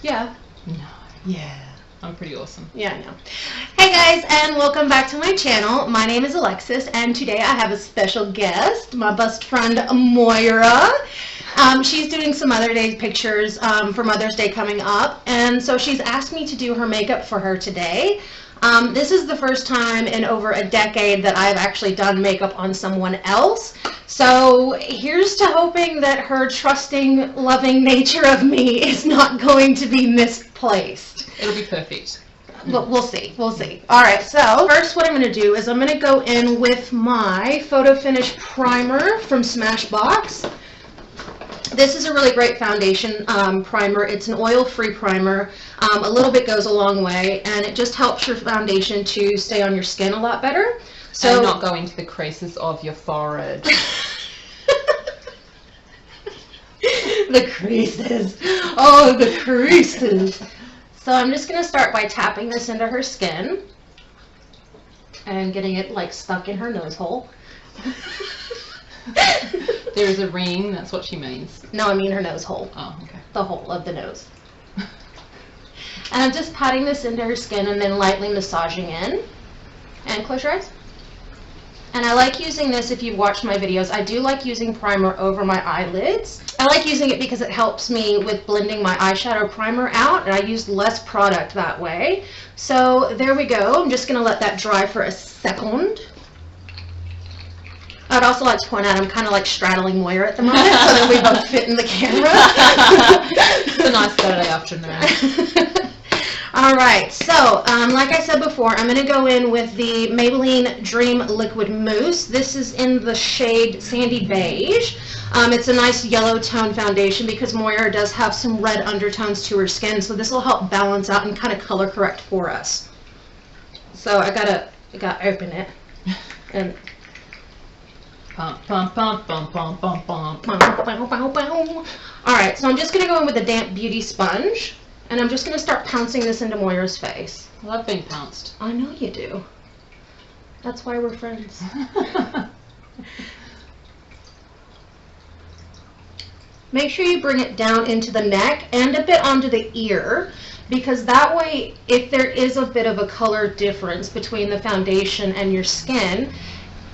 Yeah. No. Yeah. I'm pretty awesome. Yeah, I know. Hey guys, and welcome back to my channel. My name is Alexis, and today I have a special guest, my best friend Moira. She's doing some Mother's Day pictures for Mother's Day coming up, and so she's asked me to do her makeup for her today. This is the first time in over a decade that I've actually done makeup on someone else. So here's to hoping that her trusting, loving nature of me is not going to be misplaced. It'll be perfect. But we'll see. We'll see. All right. So first, what I'm going to do is I'm going to go in with my Photo Finish Primer from Smashbox. This is a really great foundation primer. It's an oil-free primer. A little bit goes a long way, and it just helps your foundation to stay on your skin a lot better. So and not go into the creases of your forehead. The creases. Oh, the creases. So I'm just going to start by tapping this into her skin and getting it like stuck in her nose hole. There is a ring, that's what she means. No, I mean her nose hole. Oh, okay. The hole of the nose. And I'm just patting this into her skin and then lightly massaging in. And close your eyes. And I like using this, if you've watched my videos, I do like using primer over my eyelids. I like using it because it helps me with blending my eyeshadow primer out, and I use less product that way. So there we go. I'm just going to let that dry for a second. I'd also like to point out I'm kind of like straddling Moira at the moment, so that we both fit in the camera. It's a nice Saturday afternoon. All right, so like I said before, I'm going to go in with the Maybelline Dream Liquid Mousse. This is in the shade Sandy Beige. It's a nice yellow tone foundation because Moira does have some red undertones to her skin, so this will help balance out and kind of color correct for us. So I gotta open it and. Pump, pump, pump, pump, pump, pump, pump. Alright, so I'm just going to go in with a damp beauty sponge, and I'm just going to start pouncing this into Moira's face. I love being pounced. I know you do. That's why we're friends. Make sure you bring it down into the neck and a bit onto the ear, because that way, if there is a bit of a color difference between the foundation and your skin,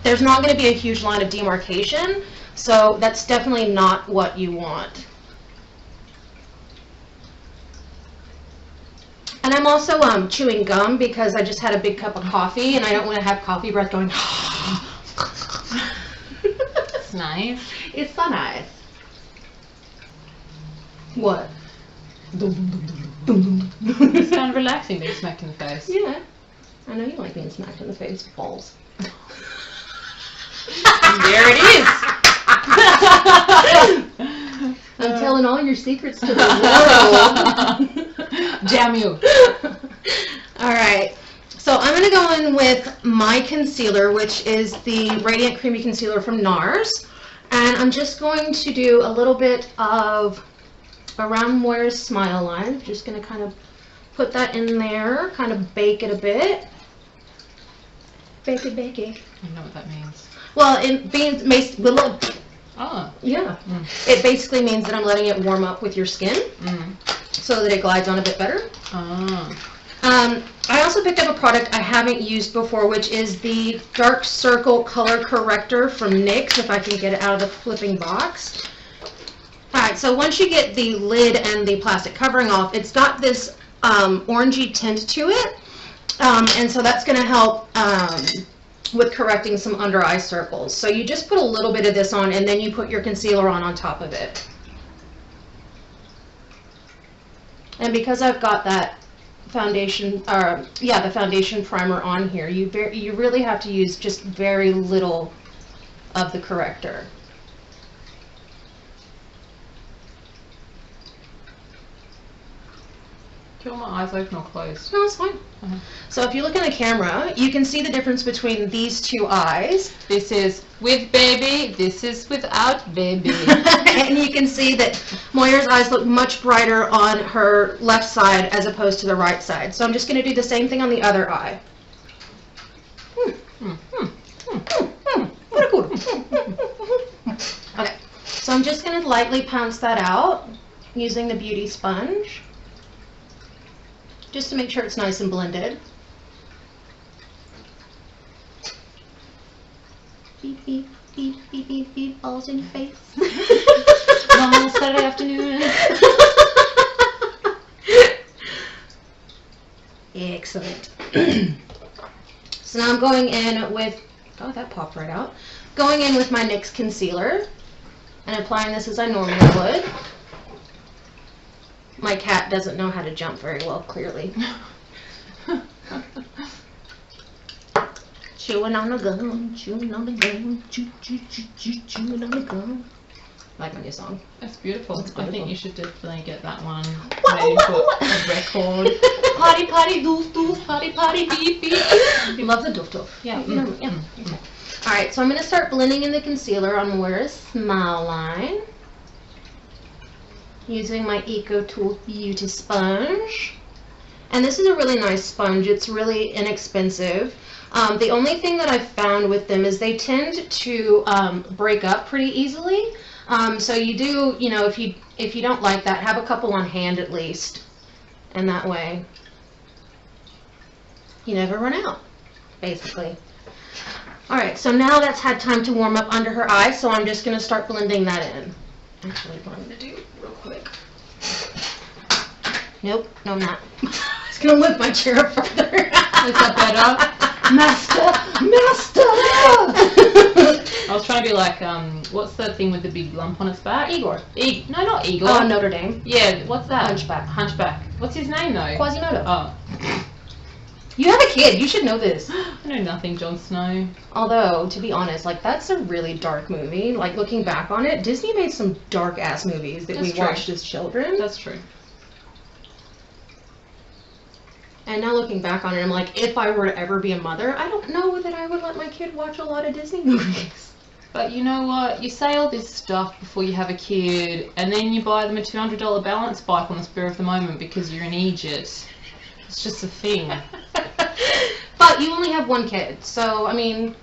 there's not going to be a huge line of demarcation, so that's definitely not what you want. And I'm also chewing gum because I just had a big cup of coffee and I don't want to have coffee breath going. It's nice. It's so nice. What? It's kind of relaxing being smacked in the face. Yeah. I know you like being smacked in the face, balls. There it is. I'm telling all your secrets to the world. Damn you. Alright, so I'm going to go in with my concealer, which is the Radiant Creamy Concealer from Nars. And I'm just going to do a little bit of around Moira's smile line. Just going to kind of put that in there, kind of bake it a bit. Bake it, bake it. I don't know what that means. Well, it means, oh. Yeah. It basically means that I'm letting it warm up with your skin so that it glides on a bit better. Oh. I also picked up a product I haven't used before, which is the Dark Circle Color Corrector from NYX, if I can get it out of the flipping box. Alright, so once you get the lid and the plastic covering off, it's got this orangey tint to it, and so that's going to help with correcting some under eye circles. So you just put a little bit of this on and then you put your concealer on top of it. And because I've got that foundation, the foundation primer on here, you really have to use just very little of the corrector. Do you want my eyes open or closed? No, it's fine. So if you look in the camera, you can see the difference between these two eyes. This is with baby, this is without baby. And you can see that Moira's eyes look much brighter on her left side as opposed to the right side. So I'm just going to do the same thing on the other eye. Okay, so I'm just going to lightly pounce that out using the beauty sponge. just to make sure it's nice and blended. Beep, beep, beep, beep, beep, beep, balls in your face. Long Saturday afternoon. Excellent. So now I'm going in with, oh, that popped right out. Going in with my NYX concealer and applying this as I normally would. My cat doesn't know how to jump very well, clearly. Chewing on the gum, chewing on the gum, chewing on the gum. I like my new song. That's beautiful. I think you should definitely get that one What? made for a record. Potty, potty, doof, doof, potty, potty, beep, beep. You love the doof, doof. Yeah. You know, yeah. Okay. Alright, so I'm going to start blending in the concealer on Moira's Smile line. Using my AConTour Beauty Sponge. And this is a really nice sponge. It's really inexpensive. The only thing that I've found with them is they tend to break up pretty easily. So you do, you know, if you don't like that, have a couple on hand at least. And that way you never run out, basically. Alright, so now that's had time to warm up under her eyes, so I'm just going to start blending that in. Actually, what I'm going to do real quick. Nope, no I'm not. I was going to lift my chair up further. Is that better? Master! I was trying to be like, what's the thing with the big lump on its back? Igor. No, not Igor. Oh, Notre Dame. Yeah, what's that? Hunchback. Hunchback. What's his name though? Quasimodo. Oh. You have a kid, you should know this. I know nothing, Jon Snow. Although, to be honest, like, that's a really dark movie. Like, looking back on it, Disney made some dark-ass movies that we watched as children. That's true. And now looking back on it, I'm like, if I were to ever be a mother, I don't know that I would let my kid watch a lot of Disney movies. But you know what? You say all this stuff before you have a kid, and then you buy them a $200 balance bike on the spur of the moment because you're an idiot. It's just a thing. But you only have one kid, so, I mean...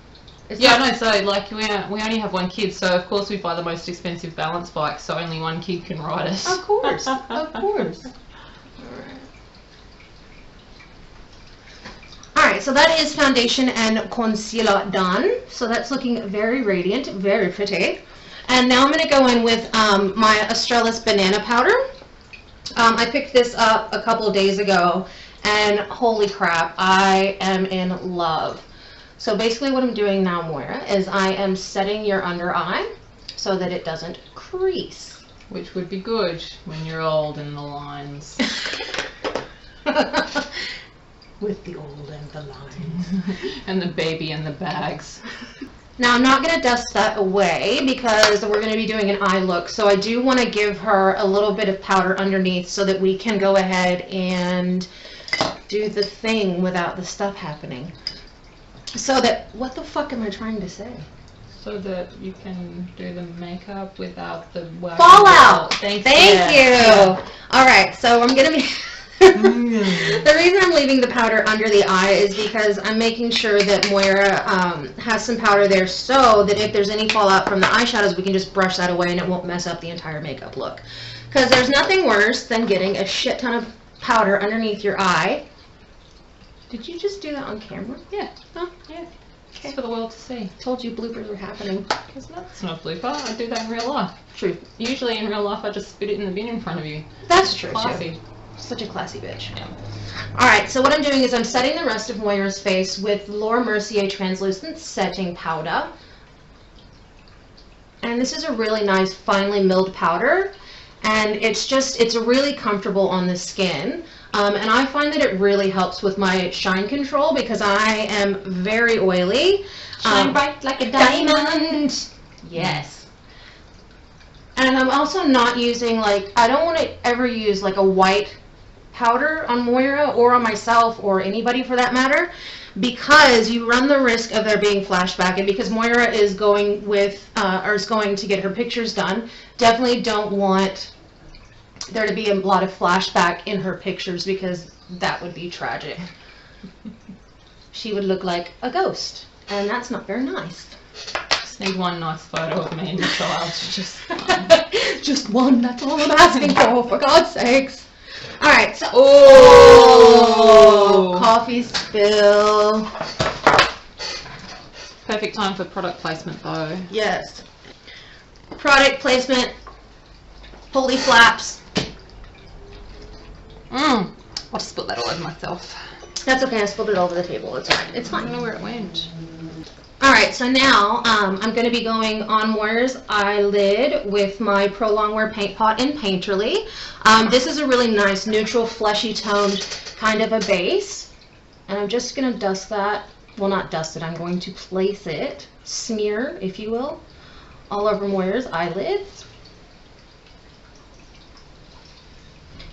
Yeah, no, so, like, we only have one kid, so, of course, we buy the most expensive balance bike, so only one kid can ride it. Of course, of course. Alright, so that is foundation and concealer done. So that's looking very radiant, very pretty. And now I'm going to go in with my Australis banana powder. I picked this up a couple days ago, and holy crap, I am in love. So basically what I'm doing now, Moira, is I am setting your under eye so that it doesn't crease. Which would be good when you're old and the lines. With the old and the lines. And the baby and the bags. Now I'm not going to dust that away because we're going to be doing an eye look. So I do want to give her a little bit of powder underneath so that we can go ahead and do the thing without the stuff happening. So that, what the fuck am I trying to say? So that you can do the makeup without the fallout. Thank you. Alright, so I'm going to be... The reason I'm leaving the powder under the eye is because I'm making sure that Moira has some powder there so that if there's any fallout from the eyeshadows, we can just brush that away and it won't mess up the entire makeup look. Because there's nothing worse than getting a shit ton of powder underneath your eye. Did you just do that on camera? Yeah. Oh, yeah. Okay. It's for the world to see. Told you bloopers were happening. That's not a blooper. I do that in real life. True. Usually in real life I just spit it in the bin in front of you. That's true, Classy. too. Such a classy bitch. Yeah. Alright, so what I'm doing is I'm setting the rest of Moira's face with Laura Mercier Translucent Setting Powder. And this is a really nice finely milled powder. And it's really comfortable on the skin. And I find that it really helps with my shine control because I am very oily. Shine bright like a diamond. Yes. And I'm also not using, like, I don't want to ever use like a white powder on Moira or on myself or anybody for that matter, because you run the risk of there being flashback, and because Moira is going with or is going to get her pictures done, definitely don't want there to be a lot of flashback in her pictures because that would be tragic. She would look like a ghost, and that's not very nice. Just need one nice photo of me and your child. Just one, that's all I'm asking for God's sakes. Alright, so... coffee spill. Perfect time for product placement though. Yes. Product placement. Holy flaps. I just spilled that all over myself. That's okay, I spilled it over the table. It's fine. It's I fine. don't know where it went. Alright, so now I'm going to be going on Moira's eyelid with my Prolongwear Paint Pot in Painterly. This is a really nice neutral fleshy toned kind of a base. And I'm just going to dust that. Well, not dust it. I'm going to place it, smear, if you will, all over Moira's eyelids.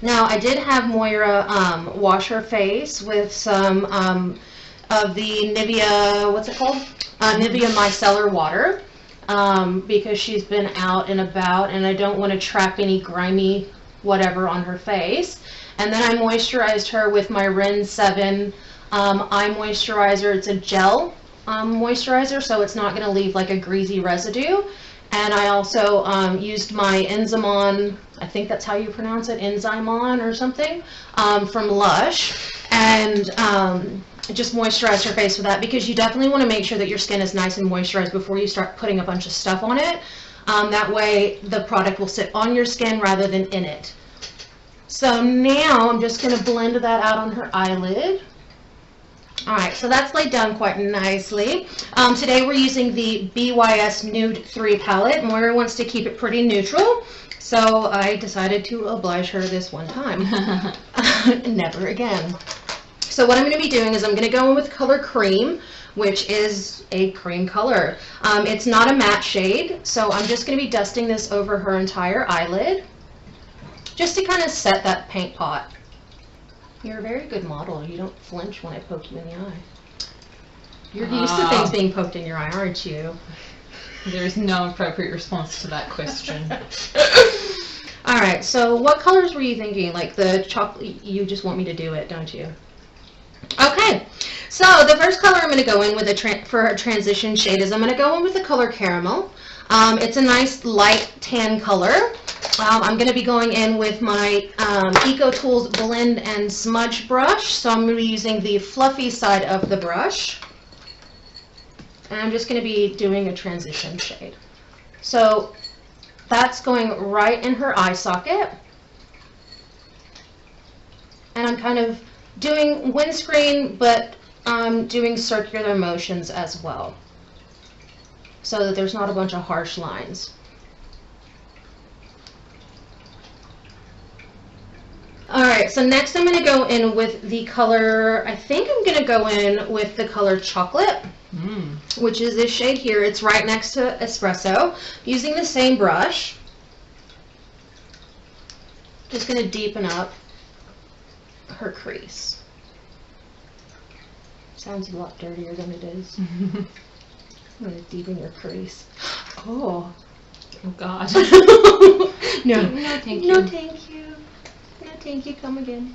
Now, I did have Moira wash her face with some of the Nivea, what's it called? Nivea Micellar Water, because she's been out and about and I don't want to trap any grimy whatever on her face. And then I moisturized her with my Rin 7 eye moisturizer. It's a gel moisturizer, so it's not going to leave like a greasy residue. And I also used my Enzymon, I think that's how you pronounce it, Enzymon or something, from Lush. And just moisturize her face with that, because you definitely want to make sure that your skin is nice and moisturized before you start putting a bunch of stuff on it. That way the product will sit on your skin rather than in it. So now I'm just going to blend that out on her eyelid. Alright, so that's laid down quite nicely. Today we're using the BYS Nude3 Palette. Moira wants to keep it pretty neutral, so I decided to oblige her this one time. Never again. So what I'm going to be doing is I'm going to go in with color Cream, which is a cream color. It's not a matte shade, so I'm just going to be dusting this over her entire eyelid, just to kind of set that paint pot. You're a very good model. You don't flinch when I poke you in the eye. You're used to things being poked in your eye, aren't you? There is no appropriate response to that question. Alright, so what colors were you thinking? Like the chocolate, you just want me to do it, don't you? Okay, so the first color I'm going to go in with for a transition shade is I'm going to go in with the color Caramel. It's a nice light tan color. I'm going to be going in with my ACoTour's Blend and Smudge brush. So I'm going to be using the fluffy side of the brush. And I'm just going to be doing a transition shade. So that's going right in her eye socket. And I'm kind of doing windscreen, but doing circular motions as well, so that there's not a bunch of harsh lines. Alright, so next I'm going to go in with the color, I think I'm going to go in with the color Chocolate, which is this shade here. It's right next to Espresso. Using the same brush, just going to deepen up her crease. Sounds a lot dirtier than it is. I'm going to deepen your crease. Oh. Oh God. No. No, thank you. No, thank you. No, thank you. Come again.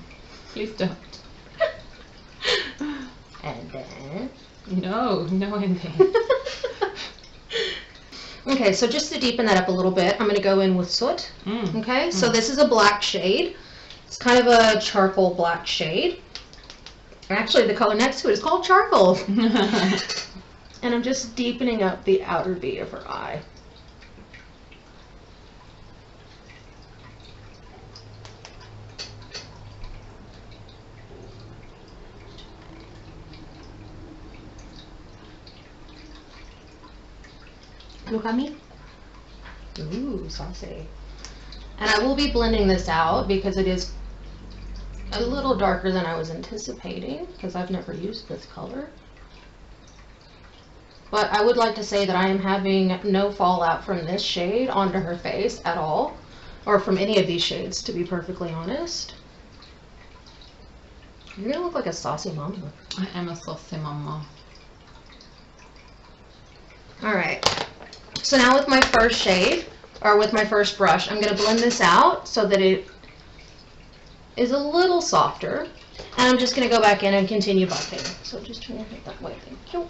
Please don't. And then. No, and then. Okay, so just to deepen that up a little bit, I'm going to go in with Soot. Okay, so this is a black shade. It's kind of a charcoal black shade. Actually, the color next to it is called Charcoal. And I'm just deepening up the outer V of her eye. Look at me. Ooh, saucy. And I will be blending this out because it is a little darker than I was anticipating, because I've never used this color. But I would like to say that I am having no fallout from this shade onto her face at all, or from any of these shades, to be perfectly honest. You're gonna look like a saucy mama. I am a saucy mama. Alright, so now with my first shade, or with my first brush, I'm gonna blend this out so that it is a little softer, and I'm just going to go back in and continue buffing. So just turn your head that way, thank you.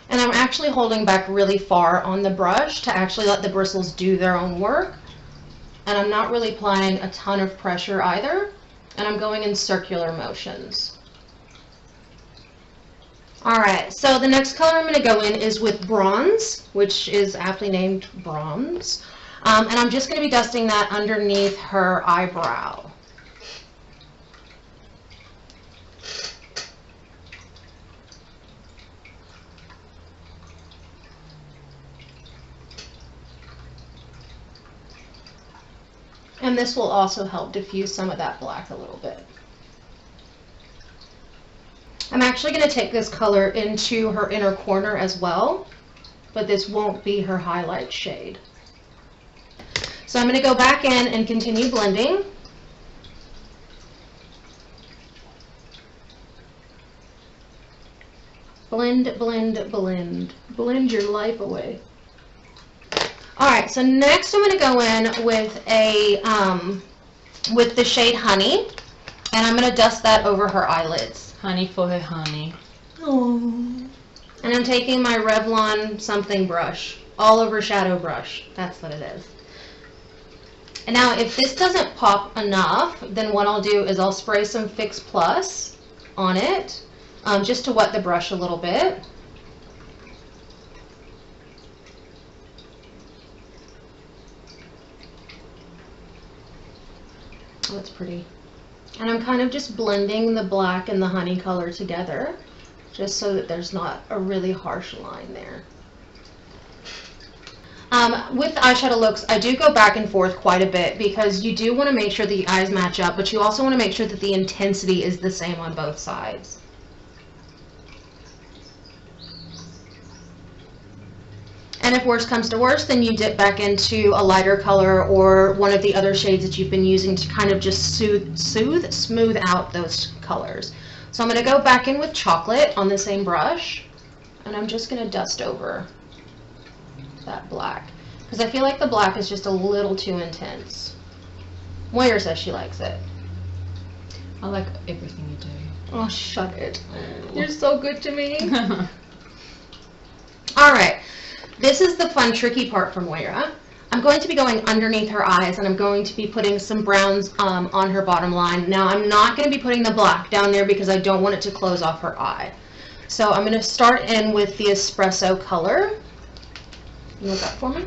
And I'm actually holding back really far on the brush to actually let the bristles do their own work. And I'm not really applying a ton of pressure either. And I'm going in circular motions. Alright, so the next color I'm going to go in is with Bronze, which is aptly named Bronze. And I'm just going to be dusting that underneath her eyebrow. And this will also help diffuse some of that black a little bit. I'm actually going to take this color into her inner corner as well, but this won't be her highlight shade. So I'm going to go back in and continue blending. Blend, blend, blend. Blend your life away. Alright, so next I'm going to go in with with the shade Honey, and I'm going to dust that over her eyelids. Honey for her honey. Aww. And I'm taking my Revlon something brush, all over shadow brush. That's what it is. And now if this doesn't pop enough, then what I'll do is I'll spray some Fix Plus on it, just to wet the brush a little bit. Oh, that's pretty. And I'm kind of just blending the black and the honey color together, just so that there's not a really harsh line there. With eyeshadow looks, I do go back and forth quite a bit because you do want to make sure the eyes match up, but you also want to make sure that the intensity is the same on both sides. And if worse comes to worse, then you dip back into a lighter color or one of the other shades that you've been using to kind of just smooth out those colors. So I'm going to go back in with Chocolate on the same brush, and I'm just going to dust over that black because I feel like the black is just a little too intense. Moira says she likes it. I like everything you do. Oh, shut it. You're so good to me. Alright. This is the fun, tricky part for Moira. I'm going to be going underneath her eyes, and I'm going to be putting some browns on her bottom line. Now, I'm not going to be putting the black down there because I don't want it to close off her eye. So I'm going to start in with the Espresso color. You look up for me?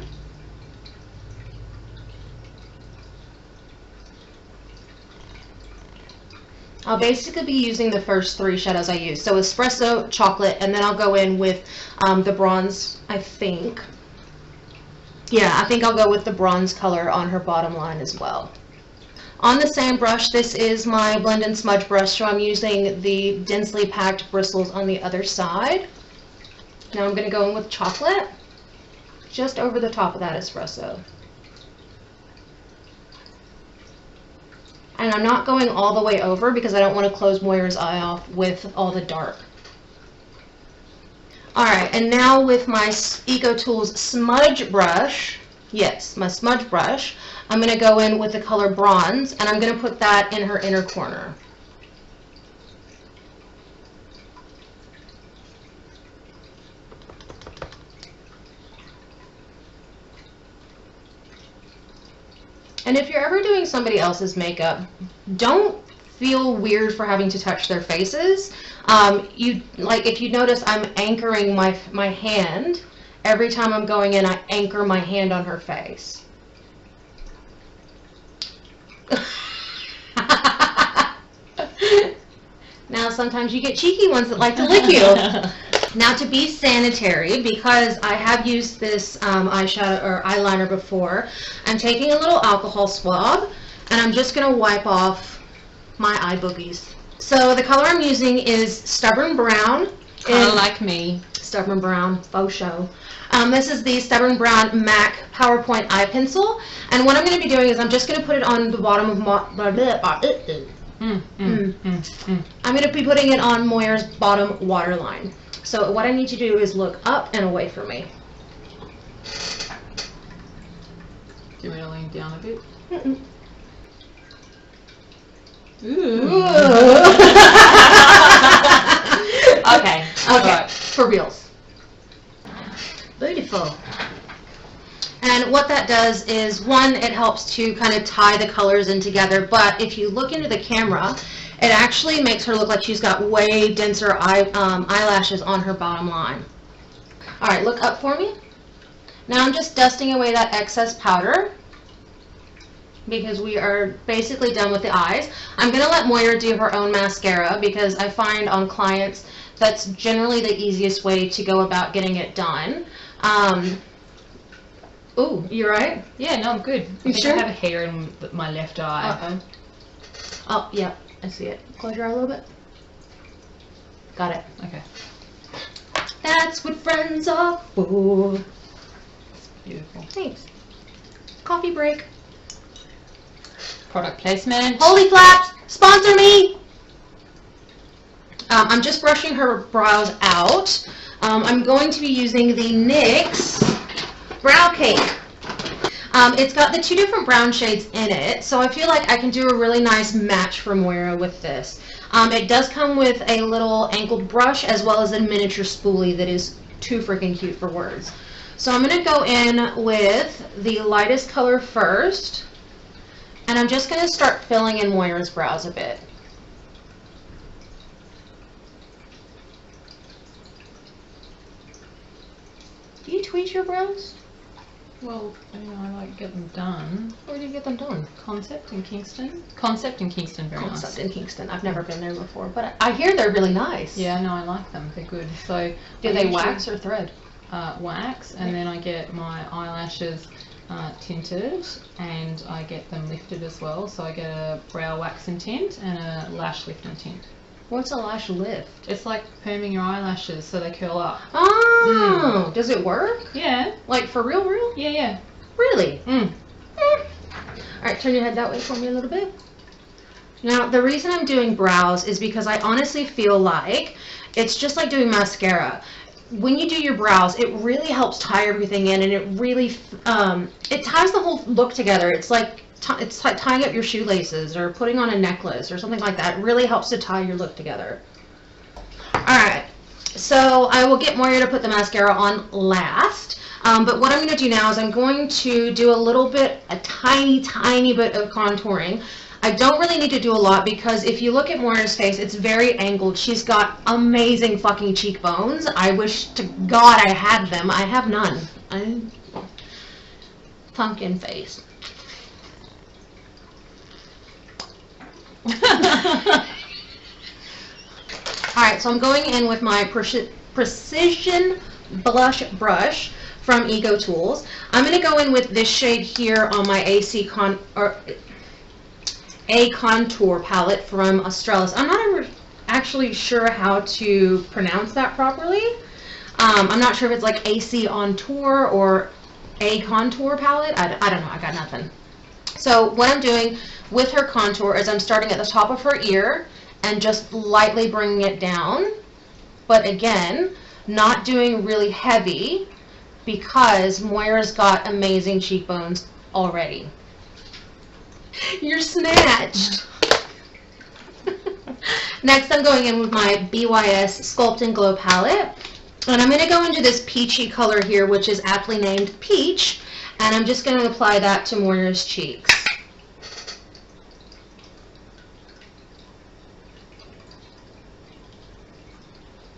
I'll basically be using the first three shadows I use. So Espresso, Chocolate, and then I'll go in with the bronze, I think. Yeah, I think I'll go with the bronze color on her bottom line as well. On the same brush, this is my Blend and Smudge brush, so I'm using the densely packed bristles on the other side. Now I'm going to go in with Chocolate, just over the top of that Espresso. And I'm not going all the way over because I don't want to close Moira's eye off with all the dark. Alright, and now with my EcoTools smudge brush, yes, my smudge brush, I'm going to go in with the color Bronze, and I'm going to put that in her inner corner. And if you're ever doing somebody else's makeup, don't feel weird for having to touch their faces. If you notice, I'm anchoring my hand. Every time I'm going in, I anchor my hand on her face. Now, sometimes you get cheeky ones that like to lick you. Now, to be sanitary, because I have used this eyeshadow or eyeliner before, I'm taking a little alcohol swab, and I'm just going to wipe off my eye boogies. So the color I'm using is Stubborn Brown. Kind of like me. Stubborn Brown, faux show. This is the Stubborn Brown MAC PowerPoint Eye Pencil, and what I'm going to be doing is I'm just going to put it on the bottom of I'm going to be putting it on Moira's bottom waterline. So what I need to do is look up and away from me. Do you want me to lean down a bit? Ooh. Okay, Right. for reals. Beautiful. And what that does is, one, it helps to kind of tie the colors in together, but if you look into the camera, it actually makes her look like she's got way denser eyelashes on her bottom line. All right, look up for me. Now I'm just dusting away that excess powder because we are basically done with the eyes. I'm going to let Moira do her own mascara because I find on clients that's generally the easiest way to go about getting it done. Ooh, you right? Yeah, no, I'm good. You sure? I have a hair in my left eye. Uh-oh. Oh, yeah, I see it. Close your eye a little bit. Got it. Okay. That's what friends are for. Beautiful. Thanks. Coffee break. Product placement. Holy flaps! Sponsor me! I'm just brushing her brows out. I'm going to be using the NYX Brow Cake. It's got the two different brown shades in it, so I feel like I can do a really nice match for Moira with this. It does come with a little angled brush as well as a miniature spoolie that is too freaking cute for words. So I'm going to go in with the lightest color first, and I'm just going to start filling in Moira's brows a bit. Do you tweeze your brows? Well, you know, I like to get them done. Where do you get them done? Concept in Kingston. Concept in Kingston, very nice. Concept in Kingston. I've never been there before, but I hear they're really nice. Yeah, no, I like them. They're good. So do they wax or thread? Wax, and then I get my eyelashes tinted, and I get them lifted as well. So I get a brow wax and tint and a lash lift and tint. What's a lash lift? It's like perming your eyelashes so they curl up. Oh, does it work? Yeah. Like for real, real? Yeah, yeah. Really? Alright, turn your head that way for me a little bit. Now, the reason I'm doing brows is because I honestly feel like it's just like doing mascara. When you do your brows, it really helps tie everything in, and it really, it ties the whole look together. It's like tying up your shoelaces or putting on a necklace or something like that. It really helps to tie your look together. Alright, so I will get Moira to put the mascara on last. But what I'm going to do now is I'm going to do a tiny bit of contouring. I don't really need to do a lot because if you look at Moira's face, it's very angled. She's got amazing fucking cheekbones. I wish to God I had them. I have none. Pumpkin face. Alright, so I'm going in with my Precision Blush Brush from AConTour. I'm going to go in with this shade here on my AConTour palette from Australis. I'm not actually sure how to pronounce that properly. I'm not sure if it's like AConTour or AConTour palette. I don't know. I got nothing. So what I'm doing with her contour is I'm starting at the top of her ear and just lightly bringing it down. But again, not doing really heavy because Moira's got amazing cheekbones already. You're snatched. Next, I'm going in with my BYS Sculpt Glow palette. And I'm going to go into this peachy color here, which is aptly named Peach. And I'm just going to apply that to Moira's cheeks.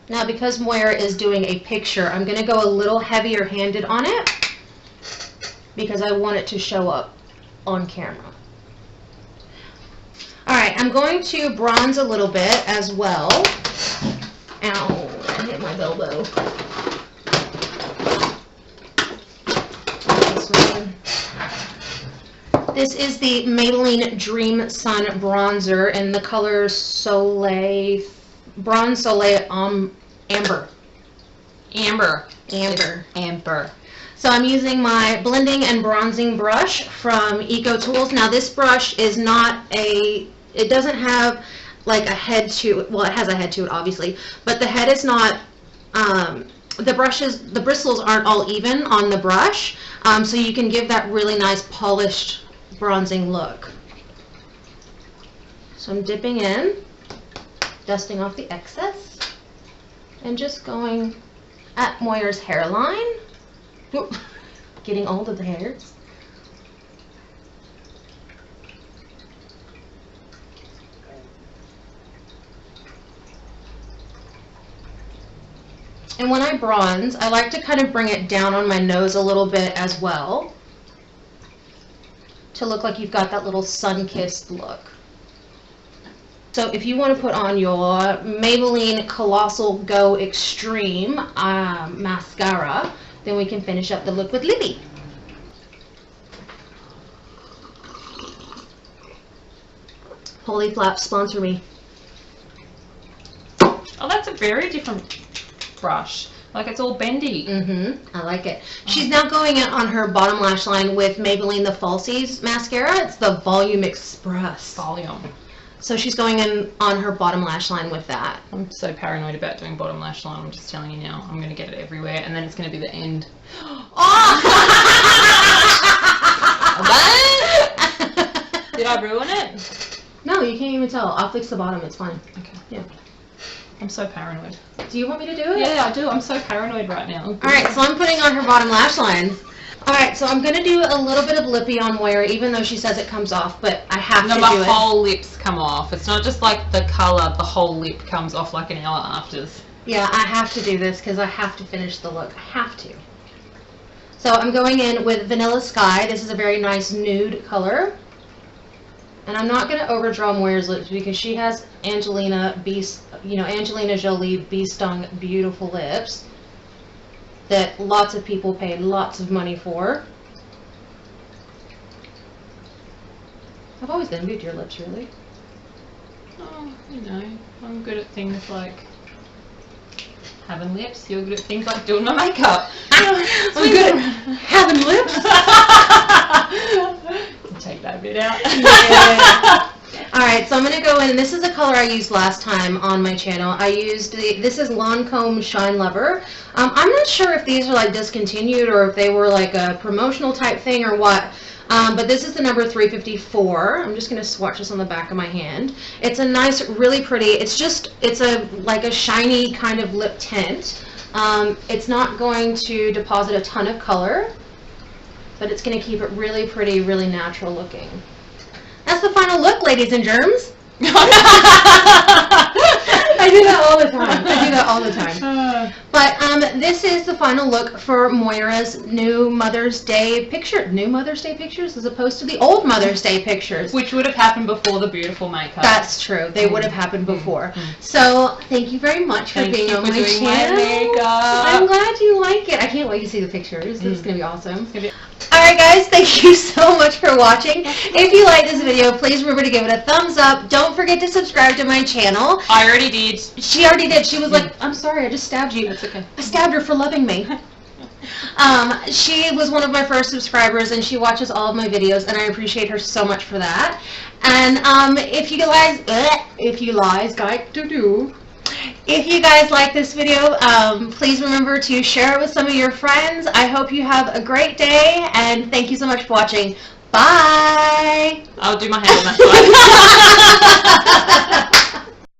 Now, because Moira is doing a picture, I'm going to go a little heavier handed on it because I want it to show up on camera. Alright, I'm going to bronze a little bit as well. Ow, I hit my elbow. This is the Maybelline Dream Sun Bronzer in the color Soleil, Bronze Soleil Amber. Amber. So I'm using my blending and bronzing brush from AConTour. Now this brush is not it doesn't have like a head to it. Well, it has a head to it obviously, but the head is not, the bristles aren't all even on the brush, so you can give that really nice polished bronzing look. So I'm dipping in, dusting off the excess, and just going at Moira's hairline Whoop. Getting all of the hairs. And when I bronze, I like to kind of bring it down on my nose a little bit as well, to look like you've got that little sun-kissed look. So if you want to put on your Maybelline Colossal Go Extreme mascara, then we can finish up the look with Lippy. Holy Flap, sponsor me. Oh, that's a very different brush. Like, it's all bendy. I like it. She's now going in on her bottom lash line with Maybelline the Falsies mascara. It's the Volume Express. Volume. So she's going in on her bottom lash line with that. I'm so paranoid about doing bottom lash line. I'm just telling you now. I'm going to get it everywhere, and then it's going to be the end. Oh! Did I ruin it? No, you can't even tell. I'll fix the bottom. It's fine. Okay. Yeah. I'm so paranoid. Do you want me to do it? Yeah, I do. I'm so paranoid right now. Alright, so I'm putting on her bottom lash lines. Alright, so I'm going to do a little bit of lippy on Moira, even though she says it comes off, but I have to do it. No, my whole lips come off. It's not just like the colour, the whole lip comes off like an hour after. Yeah, I have to do this because I have to finish the look. I have to. So I'm going in with Vanilla Sky. This is a very nice nude color. And I'm not going to overdraw Moira's lips because she has Angelina Jolie bee stung beautiful lips that lots of people paid lots of money for. I've always envied your lips, really. Oh, you know, I'm good at things like having lips. You're good at things like doing my makeup. I'm good at having lips. Take that bit out. Yeah. Alright, so I'm going to go in, and this is the color I used last time on my channel. I used, this is Lancome Shine Lover. I'm not sure if these are like discontinued or if they were like a promotional type thing or what. But this is the number 354. I'm just going to swatch this on the back of my hand. It's a nice, really pretty, it's like a shiny kind of lip tint. It's not going to deposit a ton of color, but it's going to keep it really pretty, really natural looking. That's the final look, ladies and germs. I do that all the time. I do that all the time. But this is the final look for Moira's new Mother's Day picture. New Mother's Day pictures as opposed to the old Mother's Day pictures. Which would have happened before the beautiful makeup. That's true. They would have happened before. So thank you very much for being on my channel. I'm glad you like it. I can't wait to see the pictures. It's going to be awesome. Alright guys, thank you so much for watching. If you like this video, please remember to give it a thumbs up. Don't forget to subscribe to my channel. I already did. She already did. She was like, I'm sorry, I just stabbed you. That's okay. I stabbed her for loving me. She was one of my first subscribers, and she watches all of my videos, and I appreciate her so much for that. And if you guys like this video, please remember to share it with some of your friends. I hope you have a great day, and thank you so much for watching. Bye! I'll do my hand on that side.